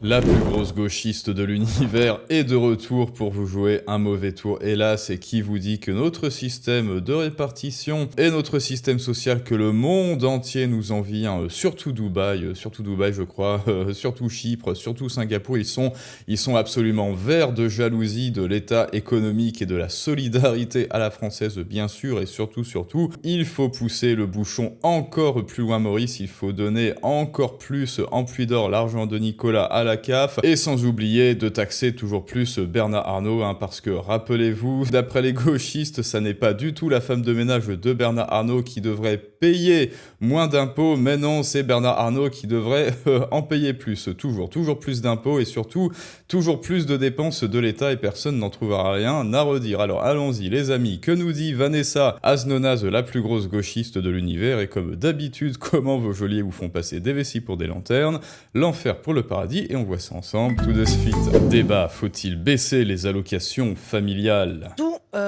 La plus grosse gauchiste de l'univers est de retour pour vous jouer un mauvais tour. Hélas, et qui vous dit que notre système de répartition et notre système social que le monde entier nous envie, hein, surtout Dubaï je crois, surtout Chypre, surtout Singapour, ils sont absolument verts de jalousie de l'état économique et de la solidarité à la française bien sûr, et surtout, il faut pousser le bouchon encore plus loin Maurice, il faut donner encore plus en pluie d'or l'argent de Nicolas à la CAF, et sans oublier de taxer toujours plus Bernard Arnault, hein, parce que rappelez-vous, d'après les gauchistes, ça n'est pas du tout la femme de ménage de Bernard Arnault qui devrait payer moins d'impôts, mais non, c'est Bernard Arnault qui devrait en payer plus, toujours plus d'impôts, et surtout, toujours plus de dépenses de l'État, et personne n'en trouvera rien à redire. Alors allons-y les amis, que nous dit Vanessa Aznonaz, la plus grosse gauchiste de l'univers, et comme d'habitude, comment vos geôliers vous font passer des vessies pour des lanternes, l'enfer pour le paradis, et on voit ça ensemble tout de suite. Débat, faut-il baisser les allocations familiales ?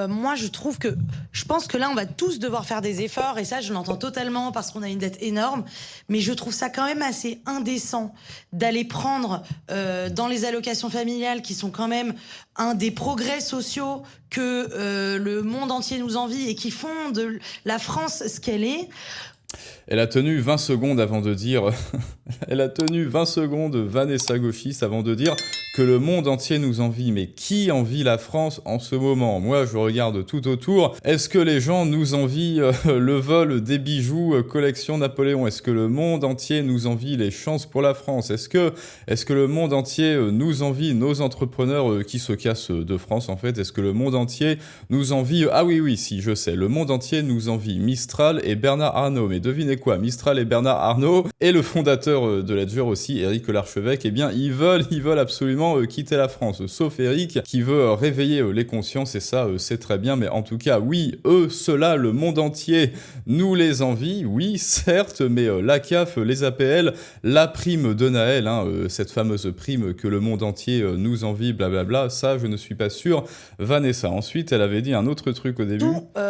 Moi, je pense que là, on va tous devoir faire des efforts, et ça, je l'entends totalement parce qu'on a une dette énorme, mais je trouve ça quand même assez indécent d'aller prendre dans les allocations familiales, qui sont quand même un des progrès sociaux que le monde entier nous envie et qui font de la France ce qu'elle est. Elle a tenu 20 secondes avant de dire... Elle a tenu 20 secondes, Vanessa Gauchiste, avant de dire que le monde entier nous envie. Mais qui envie la France en ce moment ? Moi, je regarde tout autour. Est-ce que les gens nous envient le vol des bijoux collection Napoléon ? Est-ce que le monde entier nous envie les chances pour la France ? Est-ce que le monde entier nous envie nos entrepreneurs qui se cassent de France, en fait ? Est-ce que le monde entier nous envie... Ah oui, si, je sais. Le monde entier nous envie Mistral et Bernard Arnault. Mais devinez quoi ? Mistral et Bernard Arnault et le fondateur de Ledger aussi, Éric Larchevêque, eh bien, ils veulent absolument quitter la France. Sauf Éric, qui veut réveiller les consciences, et ça, c'est très bien. Mais en tout cas, oui, ceux-là, le monde entier nous les envie. Oui, certes, mais la CAF, les APL, la prime de Naël, hein, cette fameuse prime que le monde entier nous envie, blablabla, ça, je ne suis pas sûr. Vanessa, ensuite, elle avait dit un autre truc au début.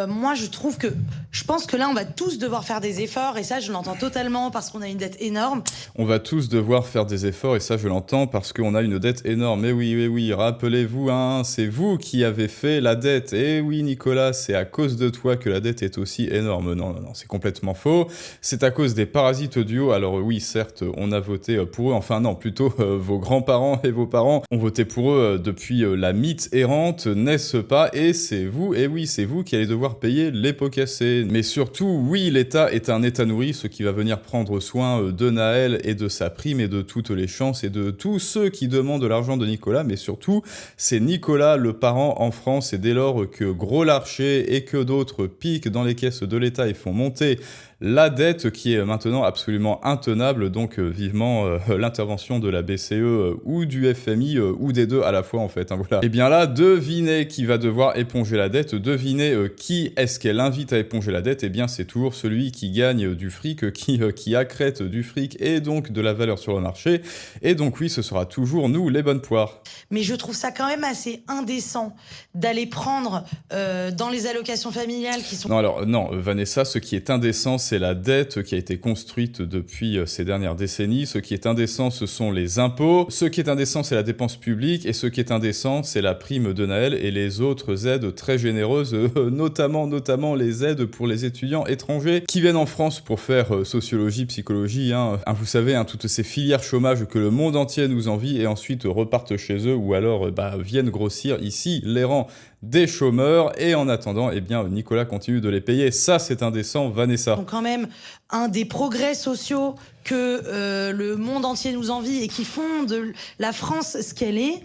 Moi, je pense que là, on va tous devoir faire des efforts, et ça, je l'entends totalement parce qu'on a une dette énorme. On va tous devoir faire des efforts, et ça je l'entends parce qu'on a une dette énorme. Mais oui, rappelez-vous, hein, c'est vous qui avez fait la dette. Et oui Nicolas, c'est à cause de toi que la dette est aussi énorme. Non, c'est complètement faux. C'est à cause des parasites du haut. Alors oui, certes, on a voté pour eux. Enfin non, plutôt vos grands-parents et vos parents ont voté pour eux depuis la mythe errante, n'est-ce pas ? Et c'est vous, c'est vous qui allez devoir payer les pots cassés. Mais surtout, oui, l'État est un État nourri, ce qui va venir prendre soin de Naël et de sa prime et de toutes les chances et de tous ceux qui demandent l'argent de Nicolas, mais surtout, c'est Nicolas le parent en France, et dès lors que Gros Larcher et que d'autres piquent dans les caisses de l'État et font monter la dette qui est maintenant absolument intenable, donc vivement l'intervention de la BCE ou du FMI ou des deux à la fois en fait. Hein, voilà. Et bien là, devinez qui va devoir éponger la dette, devinez qui est-ce qu'elle invite à éponger la dette, et bien c'est toujours celui qui gagne du fric, qui accrète du fric et donc de la valeur sur le marché, et donc oui, ce sera toujours nous les bonnes poires. Mais je trouve ça quand même assez indécent d'aller prendre dans les allocations familiales qui sont... Non, Vanessa, ce qui est indécent, c'est la dette qui a été construite depuis ces dernières décennies. Ce qui est indécent, ce sont les impôts. Ce qui est indécent, c'est la dépense publique. Et ce qui est indécent, c'est la prime de Naël et les autres aides très généreuses, notamment les aides pour les étudiants étrangers qui viennent en France pour faire sociologie, psychologie. Vous savez, toutes ces filières chômage que le monde entier nous envie et ensuite repartent chez eux ou alors viennent grossir ici les rangs des chômeurs, et en attendant, eh bien, Nicolas continue de les payer. Ça, c'est indécent, Vanessa. Donc quand même un des progrès sociaux que le monde entier nous envie et qui font de la France ce qu'elle est,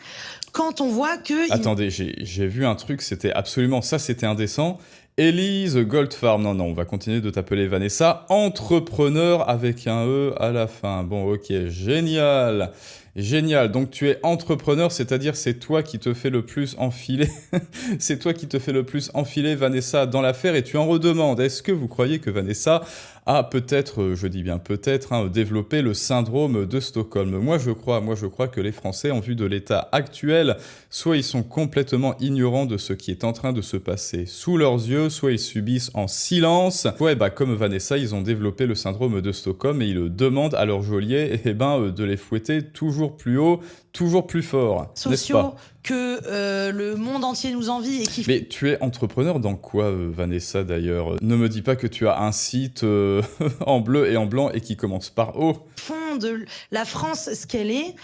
quand on voit que... Attendez, j'ai vu un truc, c'était indécent. Élise Goldfarb, non, on va continuer de t'appeler Vanessa, entrepreneur avec un E à la fin. Bon, ok, génial, donc tu es entrepreneur, c'est-à-dire c'est toi qui te fais le plus enfiler, c'est toi qui te fais le plus enfiler Vanessa dans l'affaire, et tu en redemandes. Est-ce que vous croyez que Vanessa à peut-être, je dis bien peut-être, hein, développer le syndrome de Stockholm. Moi je crois que les Français, en vue de l'état actuel, soit ils sont complètement ignorants de ce qui est en train de se passer sous leurs yeux, soit ils subissent en silence. Ouais, bah comme Vanessa, ils ont développé le syndrome de Stockholm et ils demandent à leurs geôliers de les fouetter toujours plus haut, toujours plus fort, n'est-ce Sociaux pas? que le monde entier nous envie et qui Mais tu es entrepreneur dans quoi, Vanessa, d'ailleurs? Ne me dis pas que tu as un site en bleu et en blanc et qui commence par O. font de la France ce qu'elle est,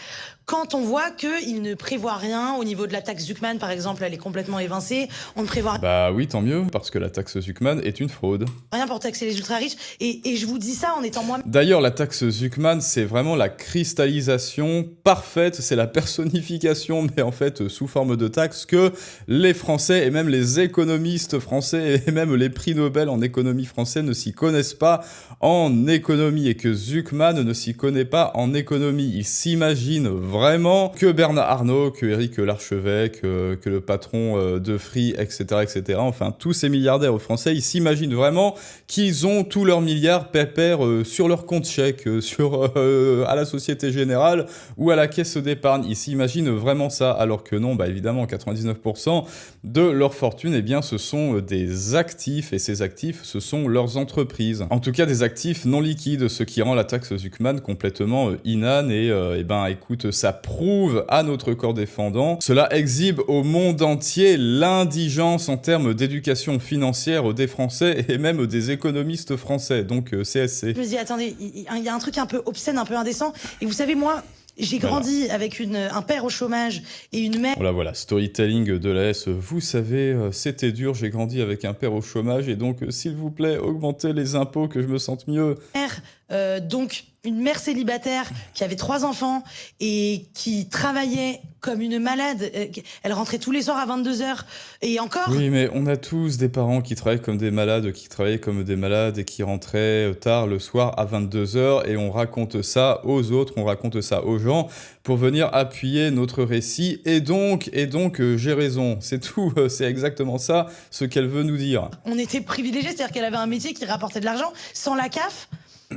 quand on voit qu'il ne prévoit rien au niveau de la taxe Zuckman, par exemple, elle est complètement évincée, on ne prévoit Bah oui, tant mieux, parce que la taxe Zuckman est une fraude. rien pour taxer les ultra-riches, et je vous dis ça en étant moi D'ailleurs, la taxe Zuckman, c'est vraiment la cristallisation parfaite, c'est la personnification, mais en fait sous forme de taxe, que les Français et même les économistes français et même les prix Nobel en économie français ne s'y connaissent pas en économie, et que Zuckman ne s'y connaît pas en économie. Il s'imagine vraiment que Bernard Arnault, que Éric Larchevêque, que le patron de Free, etc., etc., enfin tous ces milliardaires français, ils s'imaginent vraiment qu'ils ont tous leurs milliards pépères sur leur compte chèque, à la Société Générale ou à la caisse d'épargne. Ils s'imaginent vraiment ça, alors que non, bah évidemment, 99% de leur fortune, eh bien, ce sont des actifs, et ces actifs, ce sont leurs entreprises. En tout cas, des actifs non liquides, ce qui rend la taxe Zuckman complètement inane, et écoute, ça prouve à notre corps défendant, cela exhibe au monde entier l'indigence en termes d'éducation financière des Français et même des économistes français, donc CSC. je me dis, attendez, il y a un truc un peu obscène, un peu indécent, et vous savez, moi, j'ai grandi avec un père au chômage et une mère Voilà, storytelling de la S. Vous savez, c'était dur, j'ai grandi avec un père au chômage, et donc, s'il vous plaît, augmentez les impôts que je me sente mieux. donc une mère célibataire qui avait 3 enfants et qui travaillait comme une malade. Elle rentrait tous les soirs à 22h. Et encore, Oui, mais on a tous des parents qui travaillent comme des malades, qui travaillaient comme des malades et qui rentraient tard le soir à 22h, et on raconte ça aux autres, on raconte ça aux gens pour venir appuyer notre récit, et donc, j'ai raison, c'est tout, c'est exactement ça ce qu'elle veut nous dire. on était privilégiés, c'est-à-dire qu'elle avait un métier qui rapportait de l'argent. Sans la CAF,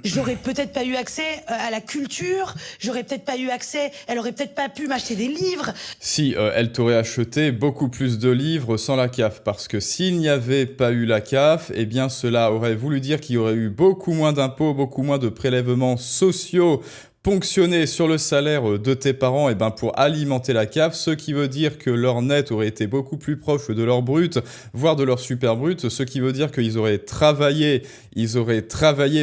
j'aurais peut-être pas eu accès à la culture, j'aurais peut-être pas eu accès, elle aurait peut-être pas pu m'acheter des livres. Si, elle t'aurait acheté beaucoup plus de livres sans la CAF, parce que s'il n'y avait pas eu la CAF, eh bien cela aurait voulu dire qu'il y aurait eu beaucoup moins d'impôts, beaucoup moins de prélèvements sociaux ponctionnés sur le salaire de tes parents, pour alimenter la CAF, ce qui veut dire que leur net aurait été beaucoup plus proche de leur brut, voire de leur super brut, ce qui veut dire qu'ils auraient travaillé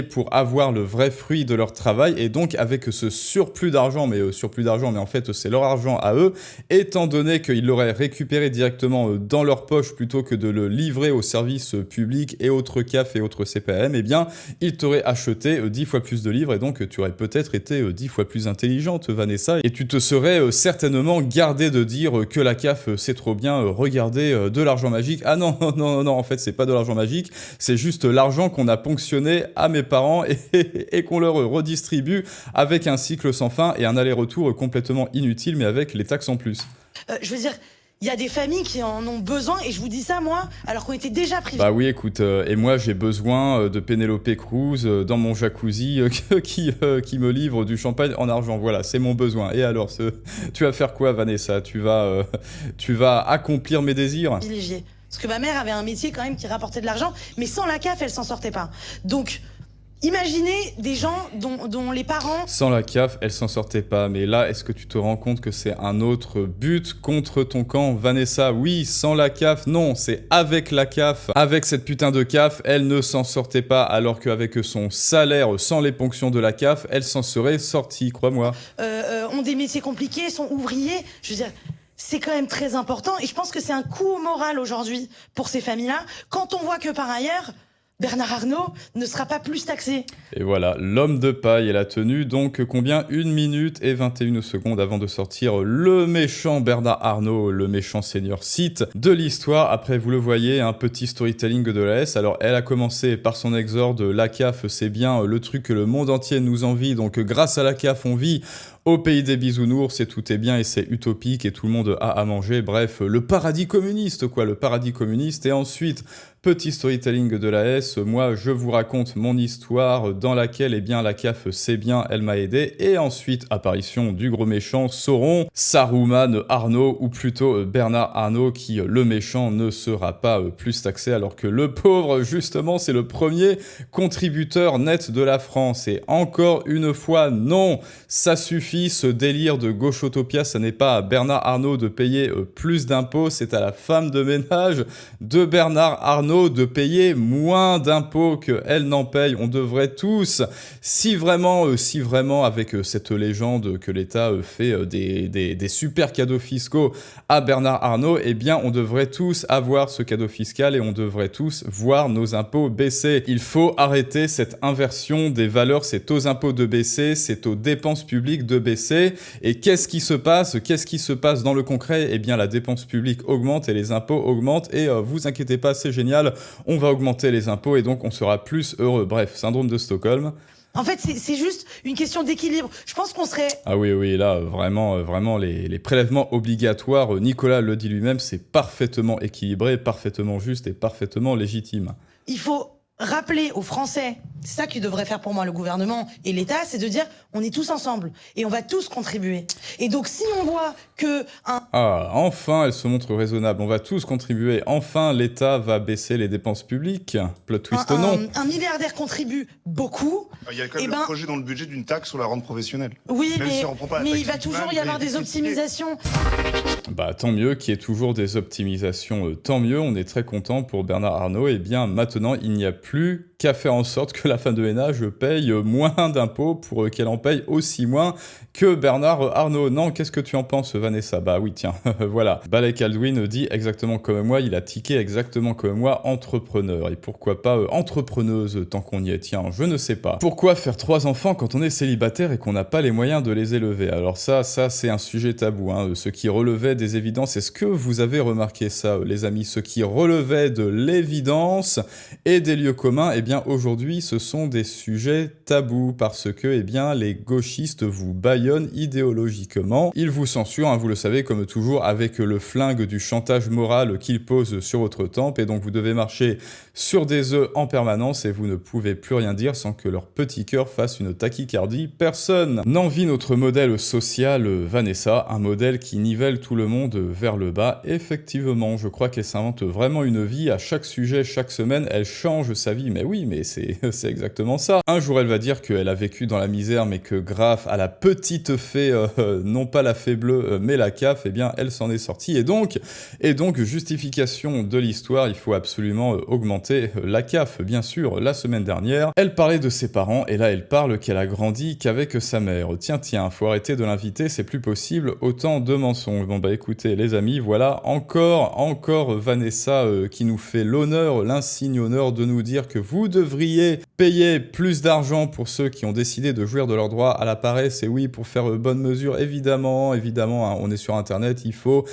pour avoir le vrai fruit de leur travail, et donc avec ce surplus d'argent, mais en fait c'est leur argent à eux, étant donné qu'ils l'auraient récupéré directement dans leur poche plutôt que de le livrer aux services publics et autres CAF et autres CPM, eh bien ils t'auraient acheté 10 fois plus de livres, et donc tu aurais peut-être été 10 fois plus intelligente, Vanessa, et tu te serais certainement gardé de dire que la CAF c'est trop bien, regardez, de l'argent magique. Ah non, en fait c'est pas de l'argent magique, c'est juste l'argent qu'on a ponctionné à mes parents et qu'on leur redistribue avec un cycle sans fin et un aller-retour complètement inutile, mais avec les taxes en plus. Je veux dire, il y a des familles qui en ont besoin, et je vous dis ça, moi, alors qu'on était déjà privilégiés. Bah oui, écoute, et moi j'ai besoin de Penelope Cruz dans mon jacuzzi qui me livre du champagne en argent. Voilà, c'est mon besoin. Et alors, tu vas faire quoi, Vanessa? Tu vas accomplir mes désirs? Parce que ma mère avait un métier quand même qui rapportait de l'argent, mais sans la CAF, elle s'en sortait pas. Donc, imaginez des gens dont les parents... Sans la CAF, elle s'en sortait pas. Mais là, est-ce que tu te rends compte que c'est un autre but contre ton camp, Vanessa? Oui, sans la CAF, non, c'est avec la CAF. Avec cette putain de CAF, elle ne s'en sortait pas, alors qu'avec son salaire, sans les ponctions de la CAF, elle s'en serait sortie, crois-moi. Ont des métiers compliqués, sont ouvriers, je veux dire... C'est quand même très important, et je pense que c'est un coup au moral aujourd'hui pour ces familles-là, quand on voit que par ailleurs, Bernard Arnault ne sera pas plus taxé. Et voilà, l'homme de paille, elle a tenu donc combien? 1 minute et 21 secondes avant de sortir le méchant Bernard Arnault, le méchant senior site de l'histoire. Après, vous le voyez, un petit storytelling de la S. Alors, elle a commencé par son exorde, la CAF, c'est bien le truc que le monde entier nous envie, donc grâce à la CAF, on vit au pays des bisounours, et tout est bien et c'est utopique et tout le monde a à manger. Bref, le paradis communiste, quoi, le paradis communiste. Et ensuite, Petit storytelling de la S, moi je vous raconte mon histoire dans laquelle eh bien la CAF sait bien, elle m'a aidé, et ensuite apparition du gros méchant Sauron, Saruman Arnaud, ou plutôt Bernard Arnault, qui le méchant ne sera pas plus taxé, alors que le pauvre justement c'est le premier contributeur net de la France. Et encore une fois non, ça suffit, ce délire de gauchotopia, ça n'est pas à Bernard Arnault de payer plus d'impôts, c'est à la femme de ménage de Bernard Arnault de payer moins d'impôts qu'elle n'en paye. On devrait tous, si vraiment avec cette légende que l'État fait des super cadeaux fiscaux à Bernard Arnault, eh bien on devrait tous avoir ce cadeau fiscal et on devrait tous voir nos impôts baisser. Il faut arrêter cette inversion des valeurs, c'est aux impôts de baisser, c'est aux dépenses publiques de baisser. Et qu'est-ce qui se passe dans le concret? Eh bien la dépense publique augmente et les impôts augmentent, et vous inquiétez pas, c'est génial, on va augmenter les impôts et donc on sera plus heureux. Bref, syndrome de Stockholm. En fait, c'est juste une question d'équilibre. Je pense qu'on serait... Ah oui, là, vraiment, les prélèvements obligatoires, Nicolas le dit lui-même, c'est parfaitement équilibré, parfaitement juste et parfaitement légitime. Il faut rappeler aux Français, c'est ça que devrait faire pour moi le gouvernement et l'État, c'est de dire on est tous ensemble et on va tous contribuer. Et donc si on voit que Ah, enfin elle se montre raisonnable, on va tous contribuer, enfin l'État va baisser les dépenses publiques, plot twist non. Un milliardaire contribue beaucoup. Il y a quand même le projet dans le budget d'une taxe sur la rente professionnelle. Oui, même si on prend pas la mais taxe il va toujours y avoir des optimisations. Bah tant mieux qu'il y ait toujours des optimisations, tant mieux, on est très content pour Bernard Arnault. Et bien maintenant il n'y a plus qu'à faire en sorte que la femme de ménage paye moins d'impôts pour qu'elle en paye aussi moins que Bernard Arnault. Non, qu'est-ce que tu en penses, Vanessa? Bah oui, tiens, voilà. Balek Aldwin dit exactement comme moi, il a tiqué exactement comme moi, entrepreneur. Et pourquoi pas entrepreneuse tant qu'on y est? Tiens, je ne sais pas. Pourquoi faire 3 enfants quand on est célibataire et qu'on n'a pas les moyens de les élever? Alors ça c'est un sujet tabou, hein. Ce qui relevait des évidences, est-ce que vous avez remarqué ça, les amis? Ce qui relevait de l'évidence et des lieux communs, eh bien aujourd'hui ce sont des sujets tabous parce que eh bien les gauchistes vous bâillonnent idéologiquement, ils vous censurent, hein, vous le savez, comme toujours, avec le flingue du chantage moral qu'ils posent sur votre tempe, et donc vous devez marcher sur des œufs en permanence et vous ne pouvez plus rien dire sans que leur petit cœur fasse une tachycardie. Personne n'envie notre modèle social, Vanessa, un modèle qui nivelle tout le monde vers le bas. Effectivement, je crois qu'elle s'invente vraiment une vie à chaque sujet, chaque semaine, elle change sa vie. Mais oui, mais c'est exactement ça. Un jour, elle va dire qu'elle a vécu dans la misère, mais que grâce à la petite fée, non pas la fée bleue, mais la CAF, eh bien, elle s'en est sortie. Et donc, justification de l'histoire, il faut absolument augmenter la CAF, bien sûr. La semaine dernière, elle parlait de ses parents, et là, elle parle qu'elle a grandi qu'avec sa mère. Tiens, faut arrêter de l'inviter, c'est plus possible, autant de mensonges. Bon bah écoutez, les amis, voilà, encore Vanessa qui nous fait l'honneur, l'insigne honneur de nous dire que vous devriez payer plus d'argent pour ceux qui ont décidé de jouir de leurs droits à la paresse, et oui, pour faire bonne mesure, évidemment, hein, on est sur internet, il faut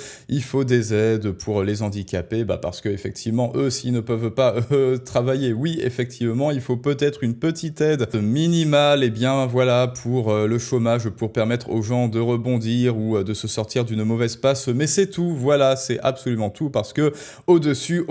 des aides pour les handicapés, bah parce que effectivement, eux, s'ils ne peuvent pas travailler, oui, effectivement, il faut peut-être une petite aide minimale, et bien voilà, pour le chômage, pour permettre aux gens de rebondir ou de se sortir d'une mauvaise passe, mais c'est tout, voilà, c'est absolument tout, parce que au-dessus,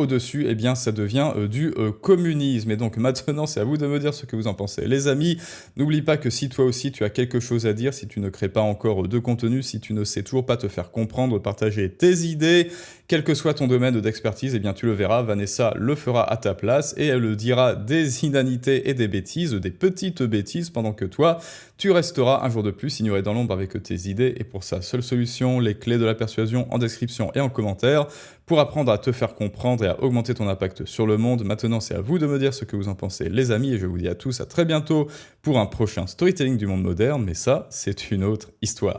eh bien, ça devient du communisme. Et donc maintenant, c'est à vous de me dire ce que vous en pensez. Les amis, n'oublie pas que si toi aussi tu as quelque chose à dire, si tu ne crées pas encore de contenu, si tu ne sais toujours pas te faire comprendre, partager tes idées, quel que soit ton domaine d'expertise, eh bien tu le verras, Vanessa le fera à ta place et elle dira des inanités et des bêtises, des petites bêtises, pendant que toi, tu resteras un jour de plus ignoré dans l'ombre avec tes idées. Et pour ça, seule solution, les clés de la persuasion en description et en commentaire, pour apprendre à te faire comprendre et à augmenter ton impact sur le monde. Maintenant, c'est à vous de me dire ce que vous en pensez, les amis, et je vous dis à tous à très bientôt pour un prochain storytelling du monde moderne, mais ça, c'est une autre histoire.